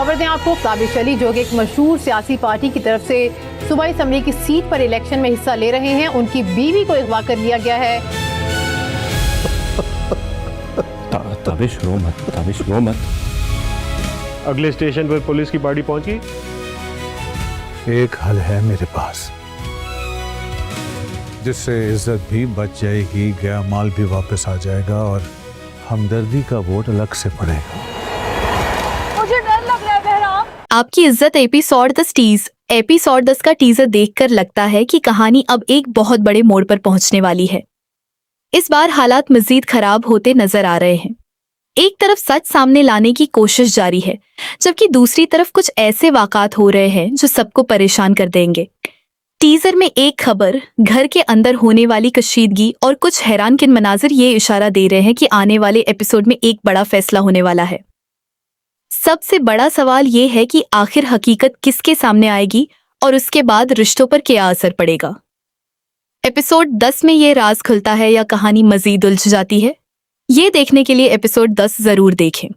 खबर दें आपको, काबिश अली जो कि एक मशहूर सियासी पार्टी की तरफ से सूबाई असम्बली की सीट पर इलेक्शन में हिस्सा ले रहे हैं, उनकी बीवी को अगवा कर लिया गया है। ताबिश रो मत। अगले स्टेशन पर पुलिस की पार्टी पहुंची। एक हल है मेरे पास, जिससे इज्जत भी बच जाएगी, गया माल भी वापस आ जाएगा और हमदर्दी का वोट अलग से पड़ेगा। मुझे डर लग रहा है बहराम। आपकी इज्जत एपिसोड 10 का टीजर देखकर लगता है कि कहानी अब एक बहुत बड़े मोड़ पर पहुंचने वाली है। इस बार हालात मजीद खराब होते नजर आ रहे हैं। एक तरफ सच सामने लाने की कोशिश जारी है, जबकि दूसरी तरफ कुछ ऐसे वाक़ात हो रहे हैं जो सबको परेशान कर देंगे। टीजर में एक खबर, घर के अंदर होने वाली कशीदगी और कुछ हैरानकुन मनाजिर ये इशारा दे रहे हैं कि आने वाले एपिसोड में एक बड़ा फैसला होने वाला है। सबसे बड़ा सवाल ये है कि आखिर हकीकत किसके सामने आएगी और उसके बाद रिश्तों पर क्या असर पड़ेगा। एपिसोड 10 में ये राज खुलता है या कहानी मजीद उलझ जाती है? ये देखने के लिए एपिसोड 10 जरूर देखें।